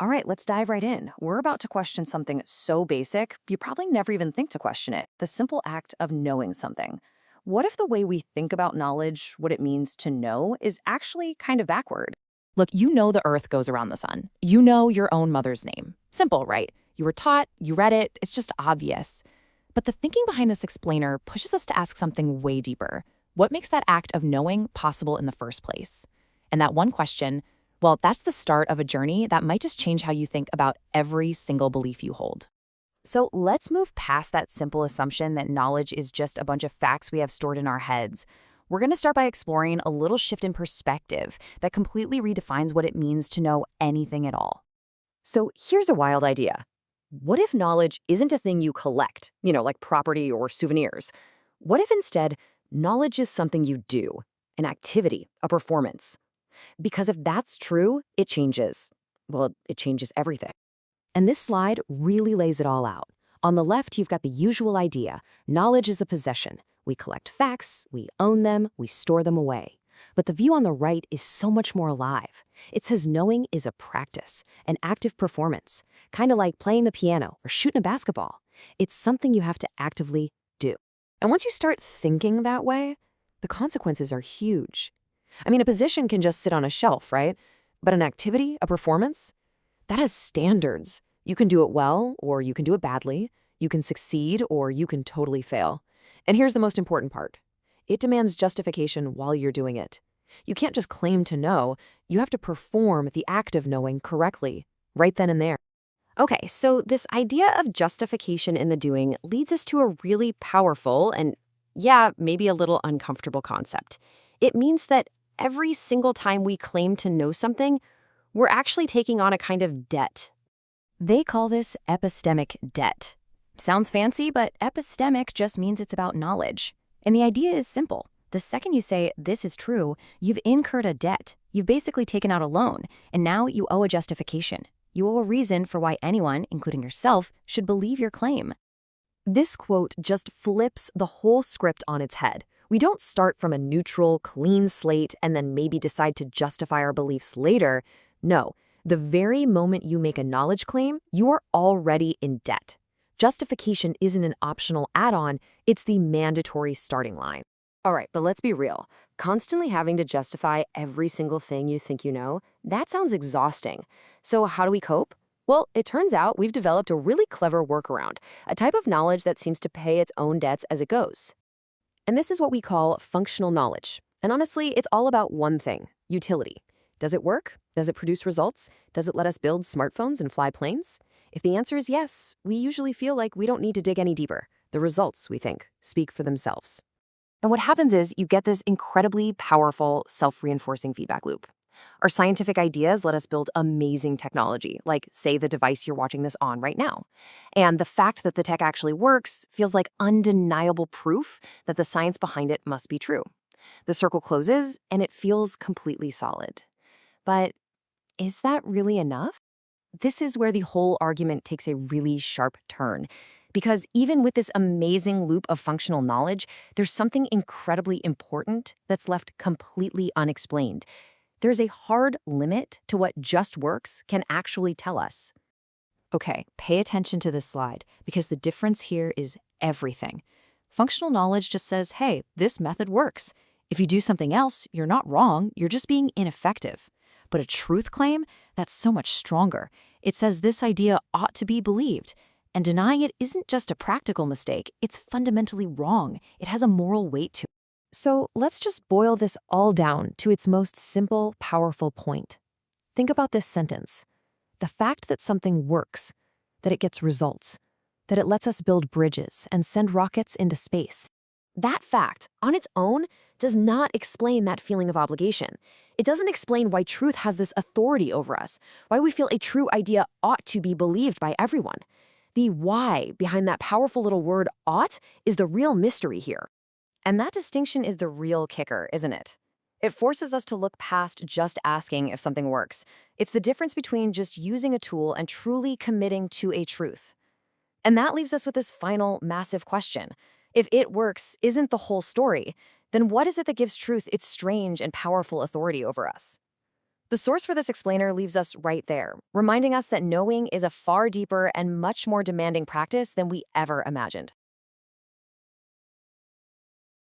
All right, let's dive right in. We're about to question something so basic, you probably never even think to question it: the simple act of knowing something. What if the way we think about knowledge, what it means to know, is actually kind of backward? Look, you know the Earth goes around the sun. You know your own mother's name. Simple, right? You were taught, you read it, it's just obvious. But the thinking behind this explainer pushes us to ask something way deeper. What makes that act of knowing possible in the first place? And that one question, well, that's the start of a journey that might just change how you think about every single belief you hold. So let's move past that simple assumption that knowledge is just a bunch of facts we have stored in our heads. We're going to start by exploring a little shift in perspective that completely redefines what it means to know anything at all. So here's a wild idea. What if knowledge isn't a thing you collect, like property or souvenirs? What if instead, knowledge is something you do, an activity, a performance? Because if that's true, it changes. Well, it changes everything. And this slide really lays it all out. On the left, you've got the usual idea. Knowledge is a possession. We collect facts, we own them, we store them away. But the view on the right is so much more alive. It says knowing is a practice, an active performance, kind of like playing the piano or shooting a basketball. It's something you have to actively do. And once you start thinking that way, the consequences are huge. I mean, a position can just sit on a shelf, right? But an activity, a performance, that has standards. You can do it well, or you can do it badly. You can succeed, or you can totally fail. And here's the most important part. It demands justification while you're doing it. You can't just claim to know. You have to perform the act of knowing correctly, right then and there. Okay, so this idea of justification in the doing leads us to a really powerful and, yeah, maybe a little uncomfortable concept. It means that every single time we claim to know something, we're actually taking on a kind of debt. They call this epistemic debt. Sounds fancy, but epistemic just means it's about knowledge. And the idea is simple. The second you say, this is true, you've incurred a debt. You've basically taken out a loan, and now you owe a justification. You owe a reason for why anyone, including yourself, should believe your claim. This quote just flips the whole script on its head. We don't start from a neutral, clean slate and then maybe decide to justify our beliefs later. No, the very moment you make a knowledge claim, you are already in debt. Justification isn't an optional add-on, it's the mandatory starting line. All right, but let's be real. Constantly having to justify every single thing you think you know, that sounds exhausting. So how do we cope? Well, it turns out we've developed a really clever workaround, a type of knowledge that seems to pay its own debts as it goes. And this is what we call functional knowledge. And honestly, it's all about one thing: utility. Does it work? Does it produce results? Does it let us build smartphones and fly planes? If the answer is yes, we usually feel like we don't need to dig any deeper. The results, we think, speak for themselves. And what happens is you get this incredibly powerful self-reinforcing feedback loop. Our scientific ideas let us build amazing technology, like, say, the device you're watching this on right now. And the fact that the tech actually works feels like undeniable proof that the science behind it must be true. The circle closes, and it feels completely solid. But is that really enough? This is where the whole argument takes a really sharp turn. Because even with this amazing loop of functional knowledge, there's something incredibly important that's left completely unexplained. There's a hard limit to what just works can actually tell us. Okay, pay attention to this slide, because the difference here is everything. Functional knowledge just says, hey, this method works. If you do something else, you're not wrong, you're just being ineffective. But a truth claim, that's so much stronger. It says this idea ought to be believed. And denying it isn't just a practical mistake, it's fundamentally wrong. It has a moral weight to it. So let's just boil this all down to its most simple, powerful point. Think about this sentence. The fact that something works, that it gets results, that it lets us build bridges and send rockets into space. That fact, on its own, does not explain that feeling of obligation. It doesn't explain why truth has this authority over us, why we feel a true idea ought to be believed by everyone. The why behind that powerful little word ought is the real mystery here. And that distinction is the real kicker, isn't it? It forces us to look past just asking if something works. It's the difference between just using a tool and truly committing to a truth. And that leaves us with this final massive question. If it works isn't the whole story, then what is it that gives truth its strange and powerful authority over us? The source for this explainer leaves us right there, reminding us that knowing is a far deeper and much more demanding practice than we ever imagined.